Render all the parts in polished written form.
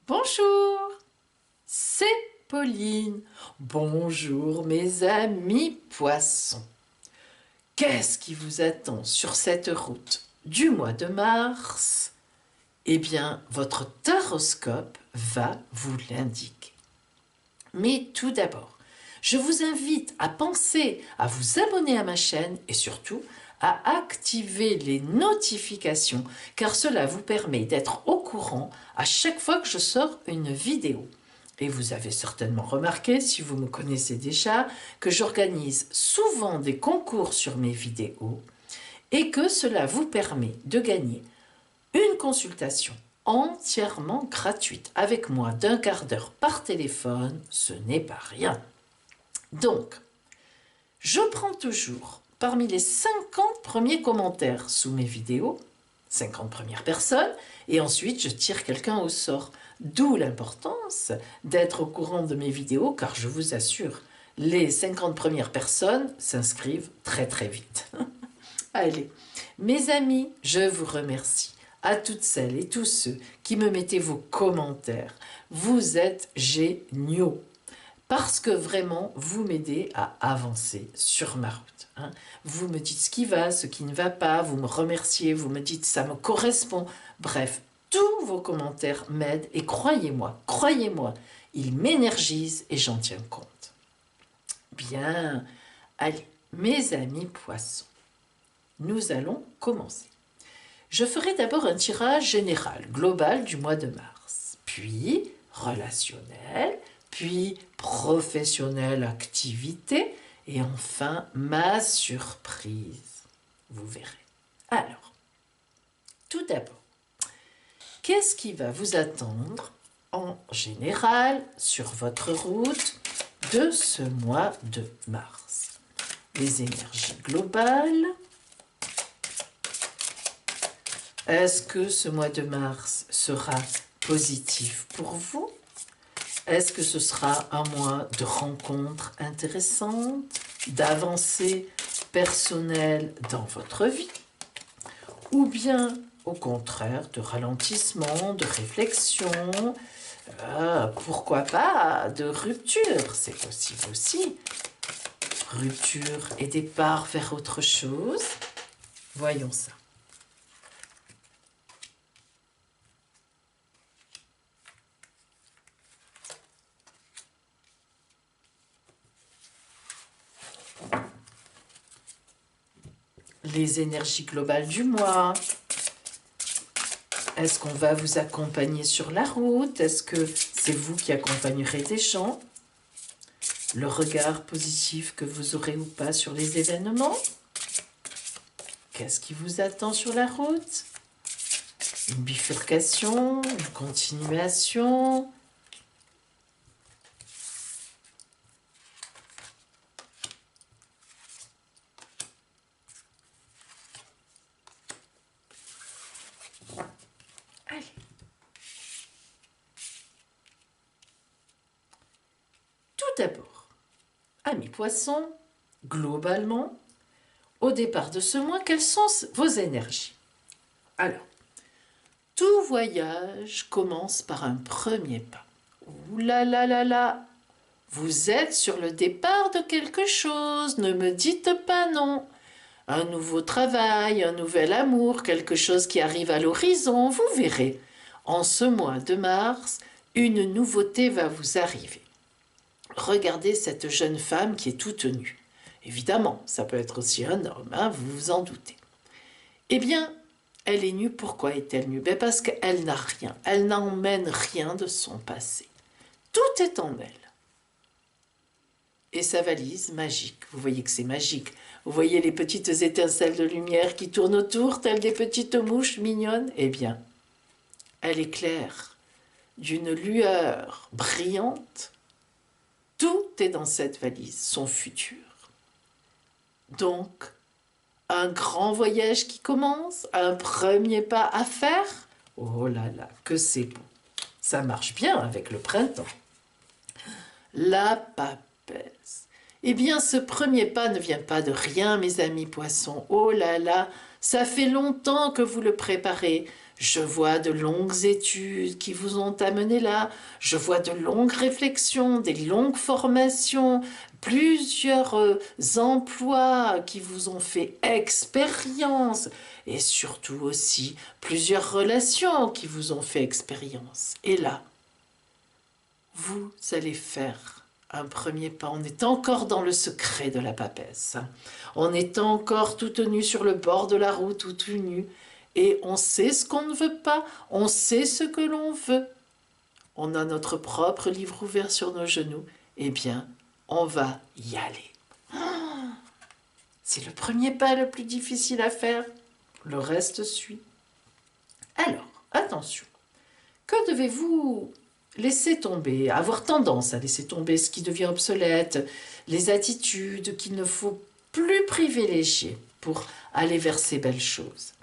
Bonjour, c'est Pauline. Bonjour mes amis poissons. Qu'est-ce qui vous attend sur cette route du mois de mars? Eh bien, votre taroscope va vous l'indiquer. Mais tout d'abord, je vous invite à penser à vous abonner à ma chaîne et surtout à activer les notifications car cela vous permet d'être au courant à chaque fois que je sors une vidéo. Et vous avez certainement remarqué, si vous me connaissez déjà, que j'organise souvent des concours sur mes vidéos et que cela vous permet de gagner une consultation entièrement gratuite avec moi d'1/4 d'heure par téléphone, ce n'est pas rien. Donc, je prends toujours parmi les 50 premiers commentaires sous mes vidéos, 50 premières personnes, et ensuite je tire quelqu'un au sort. D'où l'importance d'être au courant de mes vidéos, car je vous assure, les 50 premières personnes s'inscrivent très très vite. Allez, mes amis, je vous remercie. À toutes celles et tous ceux qui me mettez vos commentaires. Vous êtes géniaux. Parce que vraiment, vous m'aidez à avancer sur ma route. Hein. Vous me dites ce qui va, ce qui ne va pas, vous me remerciez, vous me dites ça me correspond. Bref, tous vos commentaires m'aident et croyez-moi, ils m'énergisent et j'en tiens compte. Bien, allez, mes amis poissons, nous allons commencer. Je ferai d'abord un tirage général, global du mois de mars, puis relationnel, puis professionnel, activité, et enfin ma surprise. Vous verrez. Alors, tout d'abord, qu'est-ce qui va vous attendre en général sur votre route de ce mois de mars? Les énergies globales. Est-ce que ce mois de mars sera positif pour vous? Est-ce que ce sera un mois de rencontres intéressantes, d'avancées personnelles dans votre vie? Ou bien, au contraire, de ralentissement, de réflexion, pourquoi pas de rupture? C'est possible aussi. Rupture et départ vers autre chose. Voyons ça. Les énergies globales du mois. Est-ce qu'on va vous accompagner sur la route? Est-ce que c'est vous qui accompagnerez des gens? Le regard positif que vous aurez ou pas sur les événements? Qu'est-ce qui vous attend sur la route? Une bifurcation? Une continuation? Allez. Tout d'abord, amis poissons, globalement, au départ de ce mois, quelles sont vos énergies? Alors, tout voyage commence par un premier pas. Ouh là là là là! Vous êtes sur le départ de quelque chose, ne me dites pas non. Un nouveau travail, un nouvel amour, quelque chose qui arrive à l'horizon, vous verrez. En ce mois de mars, une nouveauté va vous arriver. Regardez cette jeune femme qui est toute nue. Évidemment, ça peut être aussi un homme, hein, vous vous en doutez. Eh bien, elle est nue, pourquoi est-elle nue? Parce qu'elle n'a rien, elle n'emmène rien de son passé. Tout est en elle. Et sa valise magique, vous voyez que c'est magique. Vous voyez les petites étincelles de lumière qui tournent autour, telles des petites mouches mignonnes? Eh bien, elle éclaire d'une lueur brillante. Tout est dans cette valise, son futur. Donc, un grand voyage qui commence, un premier pas à faire. Oh là là, que c'est beau. Ça marche bien avec le printemps. La papesse. Eh bien, ce premier pas ne vient pas de rien, mes amis poissons. Oh là là, ça fait longtemps que vous le préparez. Je vois de longues études qui vous ont amené là. Je vois de longues réflexions, des longues formations, plusieurs emplois qui vous ont fait expérience. Et surtout aussi plusieurs relations qui vous ont fait expérience. Et là, vous allez faire un premier pas. On est encore dans le secret de la papesse. On est encore tout nu sur le bord de la route ou tout nu. Et on sait ce qu'on ne veut pas. On sait ce que l'on veut. On a notre propre livre ouvert sur nos genoux. Eh bien, on va y aller. C'est le premier pas le plus difficile à faire. Le reste suit. Alors, attention. Que devez-vous laisser tomber, avoir tendance à laisser tomber ce qui devient obsolète, les attitudes qu'il ne faut plus privilégier pour aller vers ces belles choses?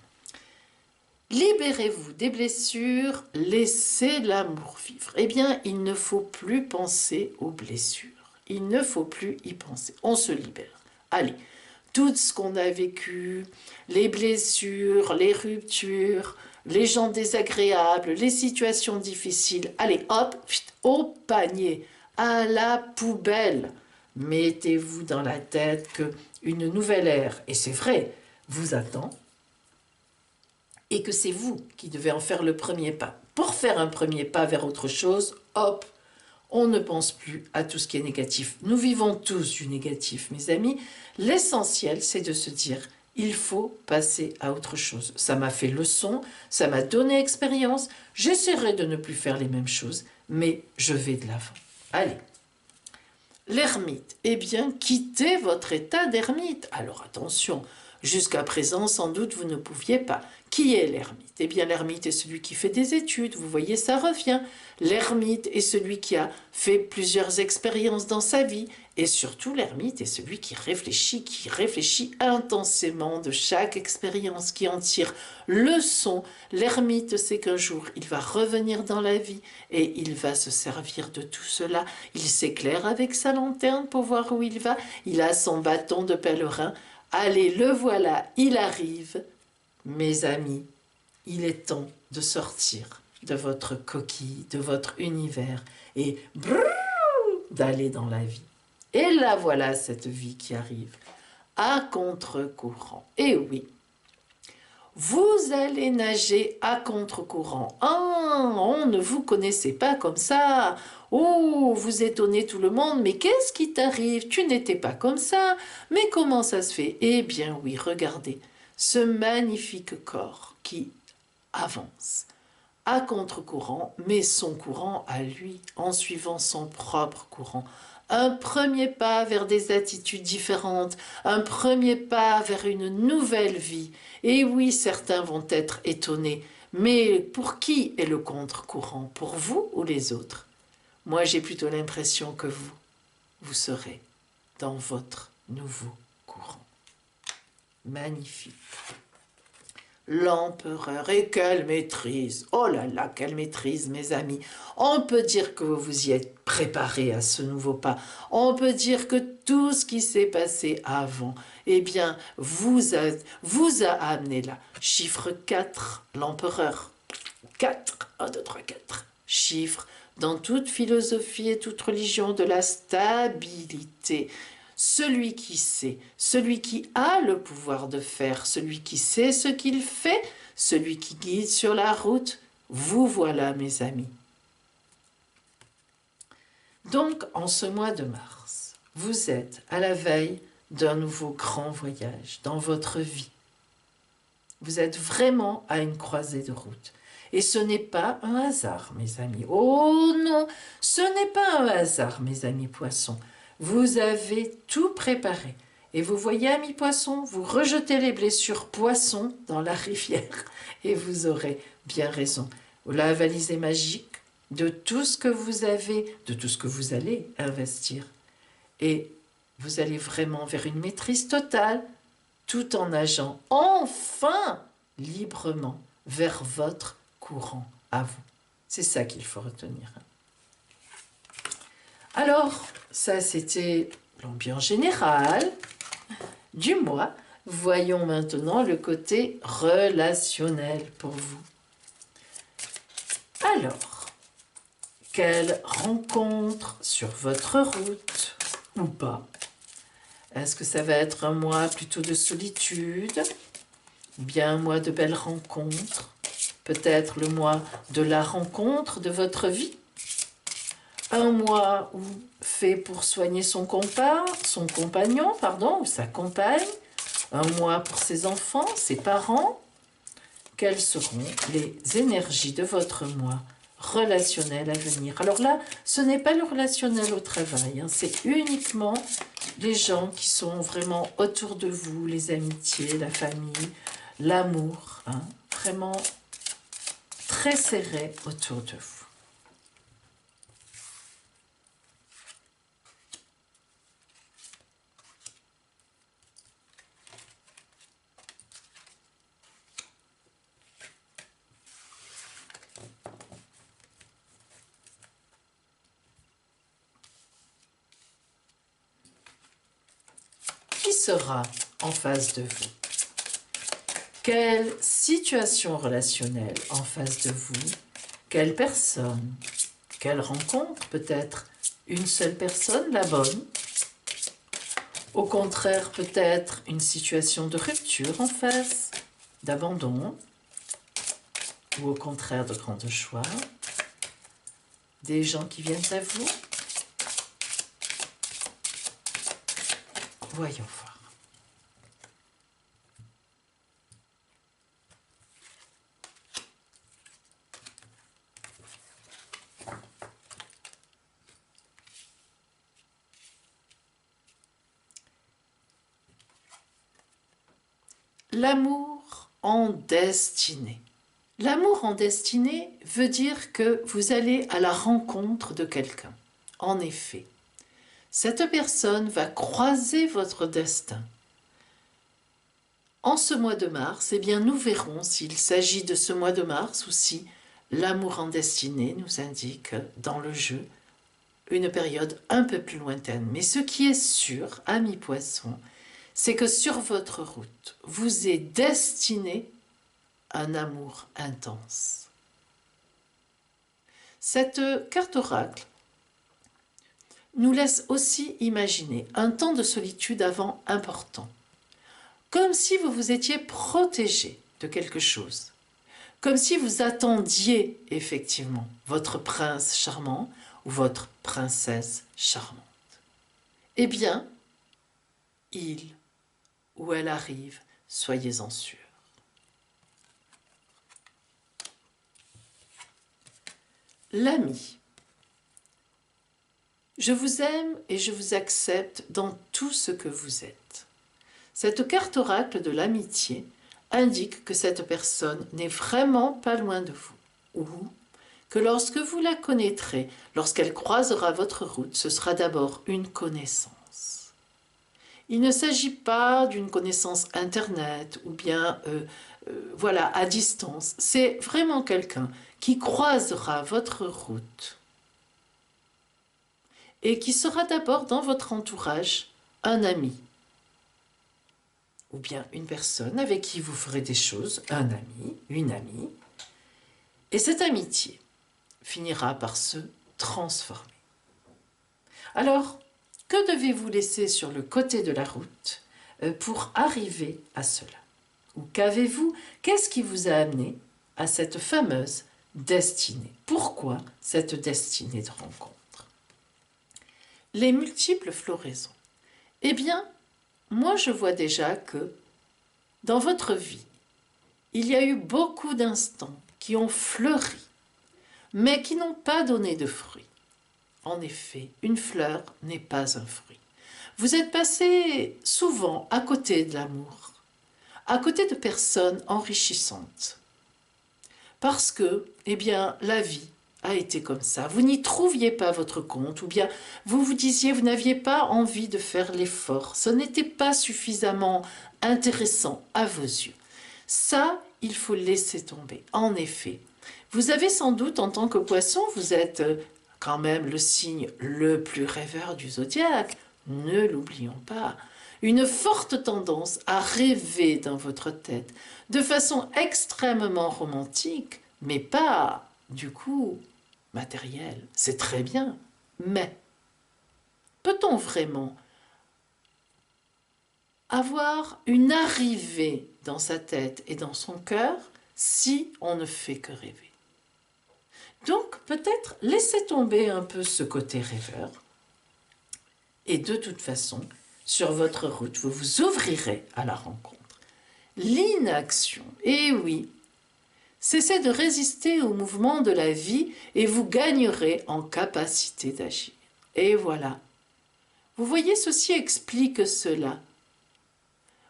Libérez-vous des blessures, laissez l'amour vivre. Eh bien, il ne faut plus penser aux blessures. Il ne faut plus y penser. On se libère. Allez, tout ce qu'on a vécu, les blessures, les ruptures, les gens désagréables, les situations difficiles, allez, hop, au panier, à la poubelle. Mettez-vous dans la tête qu'une nouvelle ère, et c'est vrai, vous attend, et que c'est vous qui devez en faire le premier pas. Pour faire un premier pas vers autre chose, hop, on ne pense plus à tout ce qui est négatif. Nous vivons tous du négatif, mes amis. L'essentiel, c'est de se dire, il faut passer à autre chose. Ça m'a fait leçon, ça m'a donné expérience. J'essaierai de ne plus faire les mêmes choses, mais je vais de l'avant. Allez. L'ermite, eh bien, quittez votre état d'ermite. Alors attention, jusqu'à présent, sans doute, vous ne pouviez pas. Qui est l'ermite? Eh bien, l'ermite est celui qui fait des études, vous voyez, ça revient. L'ermite est celui qui a fait plusieurs expériences dans sa vie. Et surtout, l'ermite est celui qui réfléchit intensément de chaque expérience, qui en tire leçon. L'ermite sait qu'un jour, il va revenir dans la vie et il va se servir de tout cela. Il s'éclaire avec sa lanterne pour voir où il va. Il a son bâton de pèlerin. Allez, le voilà, il arrive. Mes amis, il est temps de sortir de votre coquille, de votre univers et d'aller dans la vie. Et là, voilà cette vie qui arrive à contre-courant. Et oui, vous allez nager à contre-courant. Ah, on ne vous connaissait pas comme ça. Oh, vous étonnez tout le monde, mais qu'est-ce qui t'arrive? Tu n'étais pas comme ça. Mais comment ça se fait? Eh bien oui, regardez, ce magnifique corps qui avance à contre-courant, mais son courant à lui, en suivant son propre courant. Un premier pas vers des attitudes différentes, un premier pas vers une nouvelle vie. Et oui, certains vont être étonnés, mais pour qui est le contre-courant? Pour vous ou les autres? Moi, j'ai plutôt l'impression que vous serez dans votre nouveau courant. Magnifique. L'empereur, et quelle maîtrise! Oh là là, quelle maîtrise, mes amis! On peut dire que vous vous y êtes préparés à ce nouveau pas. On peut dire que tout ce qui s'est passé avant, eh bien, vous a amené là. Chiffre 4, l'empereur. 4, 1, 2, 3, 4. Chiffre, dans toute philosophie et toute religion, de la stabilité. Celui qui sait, celui qui a le pouvoir de faire, celui qui sait ce qu'il fait, celui qui guide sur la route, vous voilà, mes amis. Donc, en ce mois de mars, vous êtes à la veille d'un nouveau grand voyage dans votre vie. Vous êtes vraiment à une croisée de route. Et ce n'est pas un hasard, mes amis. Oh non, ce n'est pas un hasard, mes amis poissons. Vous avez tout préparé. Et vous voyez, amis poissons, vous rejetez les blessures poissons dans la rivière. Et vous aurez bien raison. La valise est magique de tout ce que vous avez, de tout ce que vous allez investir. Et vous allez vraiment vers une maîtrise totale, tout en nageant enfin librement vers votre courant à vous. C'est ça qu'il faut retenir. Alors, ça c'était l'ambiance générale du mois. Voyons maintenant le côté relationnel pour vous. Alors, quelle rencontre sur votre route ou pas? Est-ce que ça va être un mois plutôt de solitude? Ou bien un mois de belles rencontres? Peut-être le mois de la rencontre de votre vie? Un mois fait pour soigner son compagnon, ou sa compagne? Un mois pour ses enfants, ses parents? Quelles seront les énergies de votre mois relationnel à venir? Alors là, ce n'est pas le relationnel au travail, hein, c'est uniquement les gens qui sont vraiment autour de vous, les amitiés, la famille, l'amour, hein, vraiment très serré autour de vous. Qui sera en face de vous? Quelle situation relationnelle en face de vous? Quelle personne? Quelle rencontre? Peut-être une seule personne, la bonne? Au contraire, peut-être une situation de rupture en face, d'abandon, ou au contraire de grande joie? Des gens qui viennent à vous? Voyons voir. L'amour en destinée. L'amour en destinée veut dire que vous allez à la rencontre de quelqu'un. En effet, cette personne va croiser votre destin. En ce mois de mars, eh bien, nous verrons s'il s'agit de ce mois de mars ou si l'amour en destinée nous indique dans le jeu une période un peu plus lointaine. Mais ce qui est sûr, amis poissons, c'est que sur votre route, vous est destiné un amour intense. Cette carte oracle nous laisse aussi imaginer un temps de solitude avant important, comme si vous vous étiez protégé de quelque chose, comme si vous attendiez effectivement votre prince charmant ou votre princesse charmante. Eh bien, il ou elle arrive, soyez-en sûrs. L'ami. Je vous aime et je vous accepte dans tout ce que vous êtes. Cette carte oracle de l'amitié indique que cette personne n'est vraiment pas loin de vous, ou que lorsque vous la connaîtrez, lorsqu'elle croisera votre route, ce sera d'abord une connaissance. Il ne s'agit pas d'une connaissance internet ou bien voilà, à distance. C'est vraiment quelqu'un qui croisera votre route et qui sera d'abord dans votre entourage un ami ou bien une personne avec qui vous ferez des choses, un ami, une amie, et cette amitié finira par se transformer. Alors, que devez-vous laisser sur le côté de la route pour arriver à cela? Ou qu'avez-vous? Qu'est-ce qui vous a amené à cette fameuse destinée? Pourquoi cette destinée de rencontre? Les multiples floraisons. Eh bien, moi je vois déjà que dans votre vie, il y a eu beaucoup d'instants qui ont fleuri, mais qui n'ont pas donné de fruits. En effet, une fleur n'est pas un fruit. Vous êtes passé souvent à côté de l'amour, à côté de personnes enrichissantes. Parce que, eh bien, la vie a été comme ça. Vous n'y trouviez pas votre compte, ou bien vous vous disiez, vous n'aviez pas envie de faire l'effort. Ce n'était pas suffisamment intéressant à vos yeux. Ça, il faut laisser tomber. En effet, vous avez sans doute, en tant que poisson, vous êtes quand même le signe le plus rêveur du zodiaque. ne l'oublions pas, une forte tendance à rêver dans votre tête de façon extrêmement romantique, mais pas, du coup, matérielle. C'est très bien, mais peut-on vraiment avoir une arrivée dans sa tête et dans son cœur si on ne fait que rêver? Donc peut-être laissez tomber un peu ce côté rêveur et de toute façon, sur votre route, vous vous ouvrirez à la rencontre. L'inaction, eh oui, cessez de résister au mouvement de la vie et vous gagnerez en capacité d'agir. Et voilà. Vous voyez, ceci explique cela.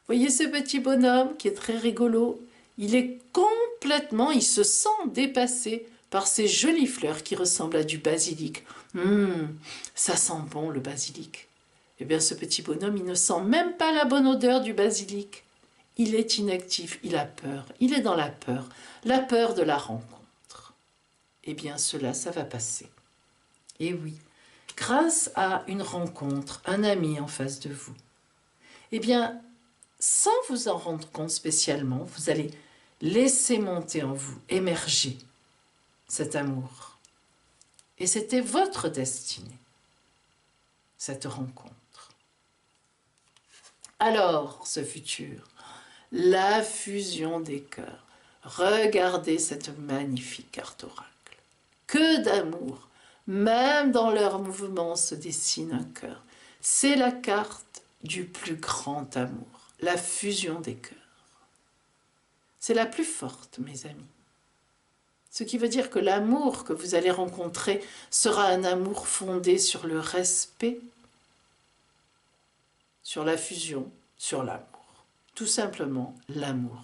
Voyez ce petit bonhomme qui est très rigolo. Il est complètement, il se sent dépassé par ces jolies fleurs qui ressemblent à du basilic. Ça sent bon le basilic. Eh bien ce petit bonhomme, il ne sent même pas la bonne odeur du basilic. Il est inactif, il a peur, il est dans la peur de la rencontre. Eh bien cela, ça va passer. Et oui, grâce à une rencontre, un ami en face de vous, eh bien, sans vous en rendre compte spécialement, vous allez laisser monter en vous, émerger cet amour. Et c'était votre destinée, cette rencontre. Alors, ce futur, la fusion des cœurs. Regardez cette magnifique carte oracle. Que d'amour, même dans leurs mouvements se dessine un cœur. C'est la carte du plus grand amour, la fusion des cœurs. C'est la plus forte, mes amis. Ce qui veut dire que l'amour que vous allez rencontrer sera un amour fondé sur le respect, sur la fusion, sur l'amour. Tout simplement l'amour.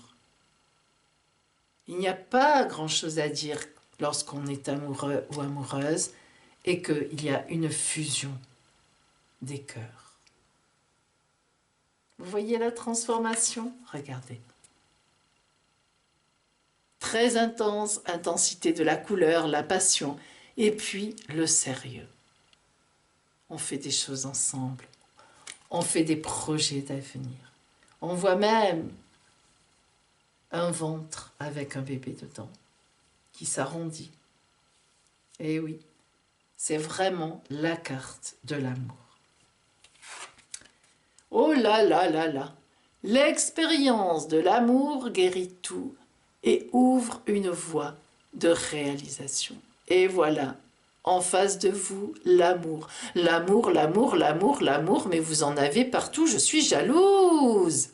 Il n'y a pas grand-chose à dire lorsqu'on est amoureux ou amoureuse et qu'il y a une fusion des cœurs. Vous voyez la transformation? Regardez. Très intense, intensité de la couleur, la passion, et puis le sérieux. On fait des choses ensemble, on fait des projets d'avenir. On voit même un ventre avec un bébé dedans qui s'arrondit. Et oui, c'est vraiment la carte de l'amour. Oh là là là là! L'expérience de l'amour guérit tout et ouvre une voie de réalisation. Et voilà, en face de vous, l'amour. L'amour, l'amour, l'amour, l'amour, mais vous en avez partout, je suis jalouse.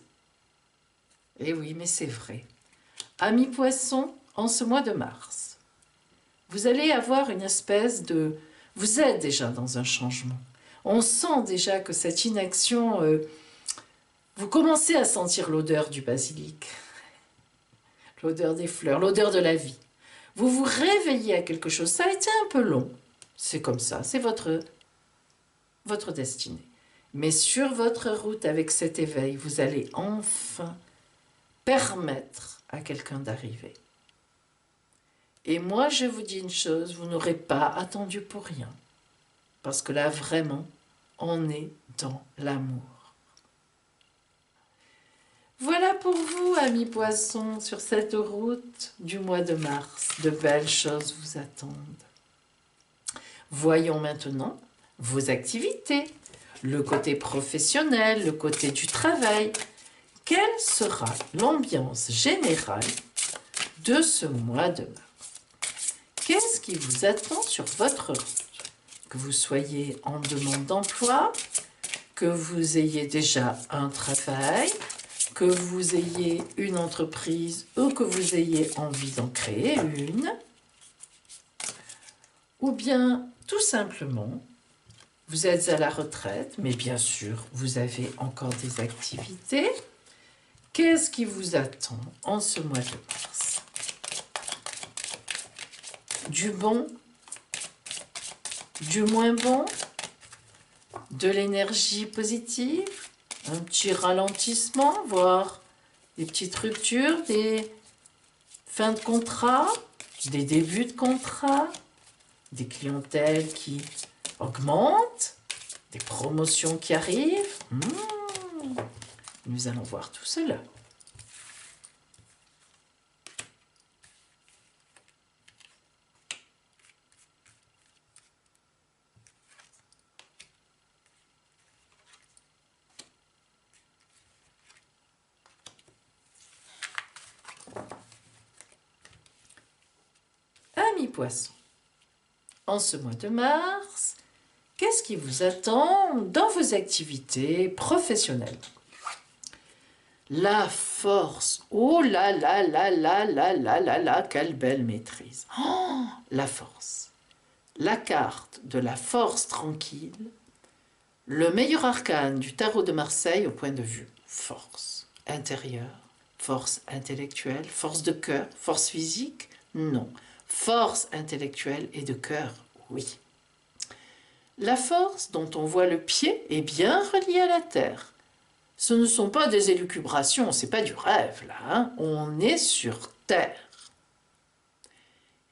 Et oui, mais c'est vrai. Amis poissons, en ce mois de mars, vous allez avoir une espèce de... Vous êtes déjà dans un changement. On sent déjà que cette inaction... vous commencez à sentir l'odeur du basilic, l'odeur des fleurs, l'odeur de la vie. Vous vous réveillez à quelque chose. Ça a été un peu long. C'est comme ça, c'est votre destinée. Mais sur votre route avec cet éveil, vous allez enfin permettre à quelqu'un d'arriver. Et moi, je vous dis une chose, vous n'aurez pas attendu pour rien. Parce que là, vraiment, on est dans l'amour. Voilà pour vous, amis poissons, sur cette route du mois de mars. De belles choses vous attendent. Voyons maintenant vos activités, le côté professionnel, le côté du travail. Quelle sera l'ambiance générale de ce mois de mars? Qu'est-ce qui vous attend sur votre route? Que vous soyez en demande d'emploi, que vous ayez déjà un travail, que vous ayez une entreprise ou que vous ayez envie d'en créer une, ou bien tout simplement, vous êtes à la retraite, mais bien sûr, vous avez encore des activités. Qu'est-ce qui vous attend en ce mois de mars? Du bon, du moins bon, de l'énergie positive, un petit ralentissement, voire des petites ruptures, des fins de contrat, des débuts de contrat, des clientèles qui augmentent, des promotions qui arrivent. Nous allons voir tout cela. Amis poissons, en ce mois de mars, qu'est-ce qui vous attend dans vos activités professionnelles? La force, oh là là là là là là là là, quelle belle maîtrise. Oh, la force, la carte de la force tranquille, le meilleur arcane du tarot de Marseille au point de vue force intérieure, force intellectuelle, force de cœur, force physique, non. Force intellectuelle et de cœur, oui. La force dont on voit le pied est bien reliée à la terre. Ce ne sont pas des élucubrations, c'est pas du rêve là, hein. On est sur terre.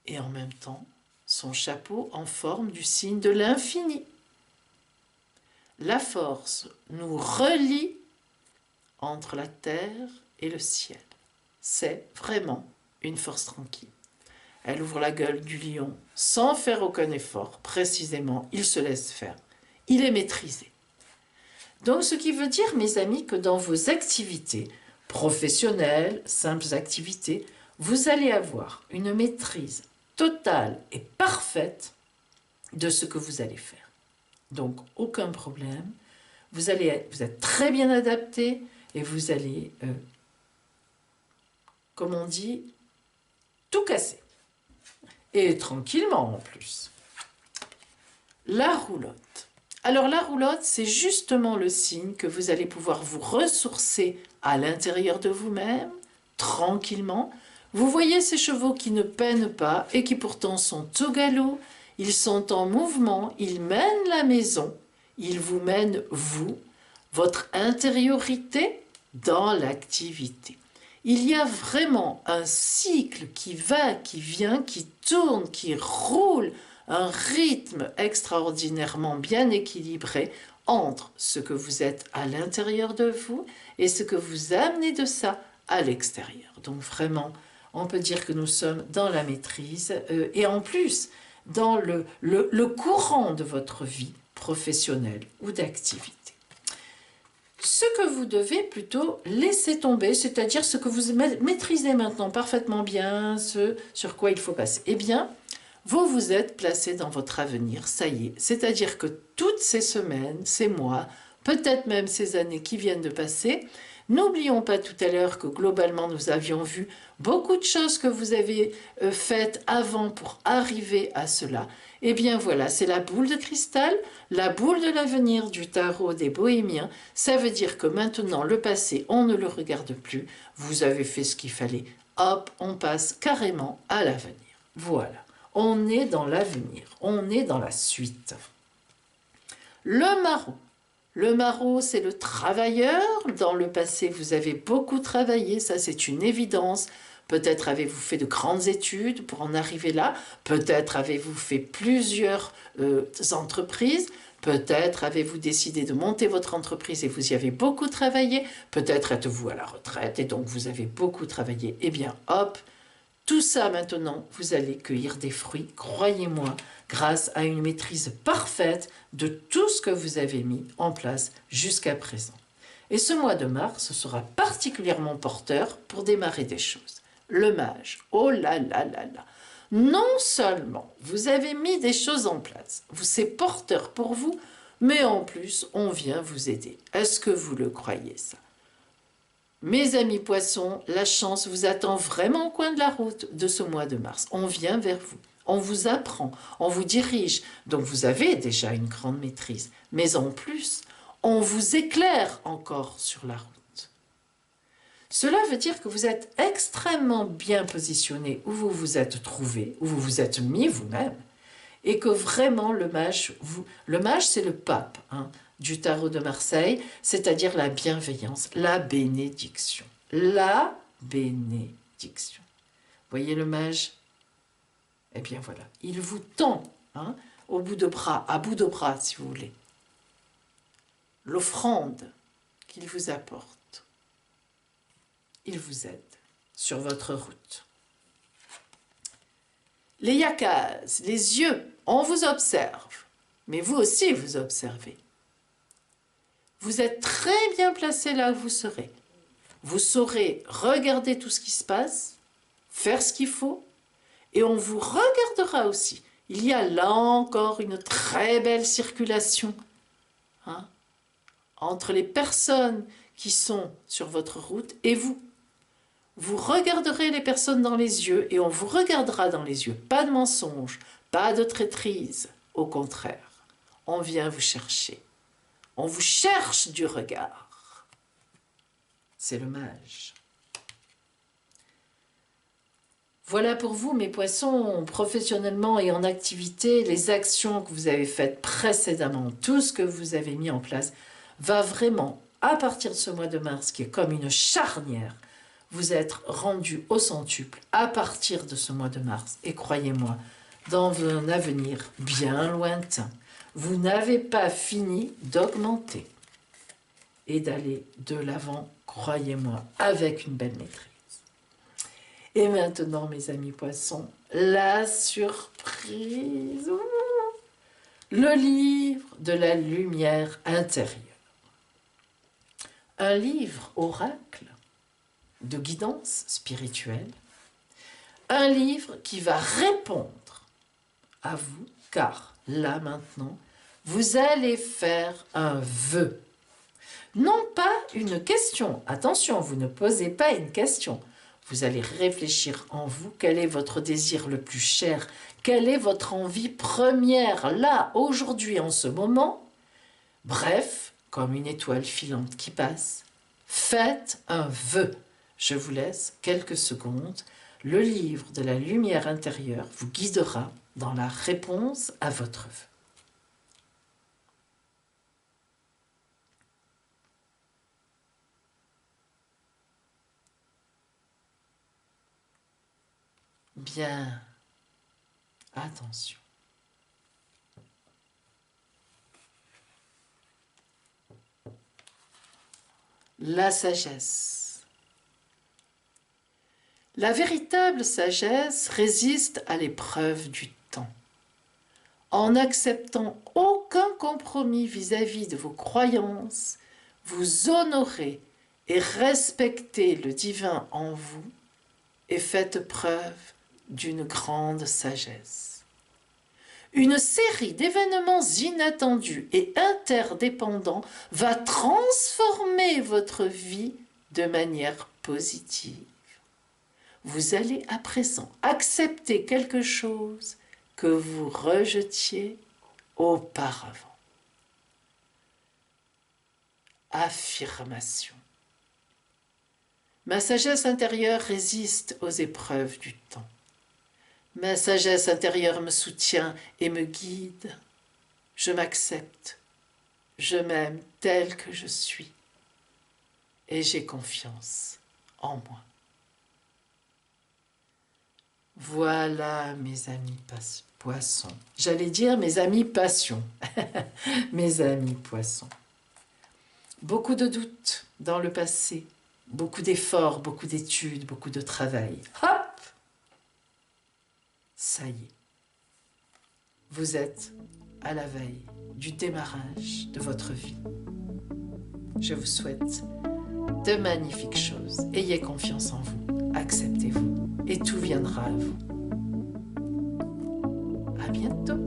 Et en même temps, son chapeau en forme du signe de l'infini. La force nous relie entre la terre et le ciel. C'est vraiment une force tranquille. Elle ouvre la gueule du lion sans faire aucun effort. Précisément, il se laisse faire. Il est maîtrisé. Donc, ce qui veut dire, mes amis, que dans vos activités professionnelles, simples activités, vous allez avoir une maîtrise totale et parfaite de ce que vous allez faire. Donc, aucun problème. Vous êtes très bien adapté et vous allez, comme on dit, tout casser. Et tranquillement en plus. La roulotte. Alors la roulotte, c'est justement le signe que vous allez pouvoir vous ressourcer à l'intérieur de vous-même, tranquillement. Vous voyez ces chevaux qui ne peinent pas et qui pourtant sont au galop. Ils sont en mouvement, ils mènent la maison, ils vous mènent vous, votre intériorité dans l'activité. Il y a vraiment un cycle qui va, qui vient, qui tourne, qui roule, un rythme extraordinairement bien équilibré entre ce que vous êtes à l'intérieur de vous et ce que vous amenez de ça à l'extérieur. Donc vraiment, on peut dire que nous sommes dans la maîtrise et en plus dans le courant de votre vie professionnelle ou d'activité. Ce que vous devez plutôt laisser tomber, c'est-à-dire ce que vous maîtrisez maintenant parfaitement bien, ce sur quoi il faut passer. Eh bien, vous vous êtes placé dans votre avenir, ça y est. C'est-à-dire que toutes ces semaines, ces mois, peut-être même ces années qui viennent de passer, n'oublions pas tout à l'heure que globalement nous avions vu beaucoup de choses que vous avez faites avant pour arriver à cela. Eh bien voilà, c'est la boule de cristal, la boule de l'avenir du tarot des bohémiens. Ça veut dire que maintenant le passé, on ne le regarde plus. Vous avez fait ce qu'il fallait. Hop, on passe carrément à l'avenir. Voilà, on est dans l'avenir, on est dans la suite. Le maraud. Le maraud, c'est le travailleur. Dans le passé, vous avez beaucoup travaillé, ça c'est une évidence. Peut-être avez-vous fait de grandes études pour en arriver là. Peut-être avez-vous fait plusieurs entreprises. Peut-être avez-vous décidé de monter votre entreprise et vous y avez beaucoup travaillé. Peut-être êtes-vous à la retraite et donc vous avez beaucoup travaillé. Eh bien, hop, tout ça maintenant, vous allez cueillir des fruits, croyez-moi, grâce à une maîtrise parfaite de tout ce que vous avez mis en place jusqu'à présent. Et ce mois de mars sera particulièrement porteur pour démarrer des choses. Le mage, oh là là là là, non seulement vous avez mis des choses en place, c'est porteur pour vous, mais en plus on vient vous aider. Est-ce que vous le croyez ça? Mes amis poissons, la chance vous attend vraiment au coin de la route de ce mois de mars. On vient vers vous, on vous apprend, on vous dirige. Donc vous avez déjà une grande maîtrise. Mais en plus, on vous éclaire encore sur la route. Cela veut dire que vous êtes extrêmement bien positionné où vous vous êtes trouvé, où vous vous êtes mis vous-même. Et que vraiment le mage c'est le pape, hein, du tarot de Marseille, c'est-à-dire la bienveillance, la bénédiction. La bénédiction. Voyez le mage? Eh bien voilà, il vous tend, hein, au bout de bras, à bout de bras si vous voulez. l'offrande qu'il vous apporte. Il vous aide sur votre route. Les yakas, les yeux, on vous observe, mais vous aussi vous observez. Vous êtes très bien placé là où vous serez. Vous saurez regarder tout ce qui se passe, faire ce qu'il faut, et on vous regardera aussi. Il y a là encore une très belle circulation entre les personnes qui sont sur votre route et vous. Vous regarderez les personnes dans les yeux et on vous regardera dans les yeux. Pas de mensonge, pas de traîtrise. Au contraire, on vient vous chercher. On vous cherche du regard. C'est le mage. Voilà pour vous, mes poissons, professionnellement et en activité, les actions que vous avez faites précédemment, tout ce que vous avez mis en place, va vraiment, à partir de ce mois de mars, qui est comme une charnière, vous être rendu au centuple à partir de ce mois de mars. Et croyez-moi, dans un avenir bien lointain, vous n'avez pas fini d'augmenter et d'aller de l'avant, croyez-moi, avec une belle maîtrise. Et maintenant, mes amis poissons, la surprise. Le livre de la lumière intérieure. Un livre oracle de guidance spirituelle. Un livre qui va répondre à vous, car là maintenant, vous allez faire un vœu. Non pas une question. Attention, vous ne posez pas une question. Vous allez réfléchir en vous, quel est votre désir le plus cher, quelle est votre envie première, là, aujourd'hui, en ce moment. Bref, comme une étoile filante qui passe, faites un vœu. Je vous laisse quelques secondes. Le livre de la lumière intérieure vous guidera dans la réponse à votre vœu. Bien, attention. La sagesse. La véritable sagesse résiste à l'épreuve du temps. En n'acceptant aucun compromis vis-à-vis de vos croyances, vous honorez et respectez le divin en vous et faites preuve d'une grande sagesse. Une série d'événements inattendus et interdépendants va transformer votre vie de manière positive. Vous allez à présent accepter quelque chose que vous rejetiez auparavant. Affirmation. Ma sagesse intérieure résiste aux épreuves du temps. Ma sagesse intérieure me soutient et me guide. Je m'accepte. Je m'aime tel que je suis. Et j'ai confiance en moi. Voilà, mes amis poissons. J'allais dire mes amis passions. Mes amis poissons. Beaucoup de doutes dans le passé. Beaucoup d'efforts, beaucoup d'études, beaucoup de travail. Hop! Ça y est. Vous êtes à la veille du démarrage de votre vie. Je vous souhaite de magnifiques choses. Ayez confiance en vous. Acceptez-vous. Et tout viendra à vous. À bientôt.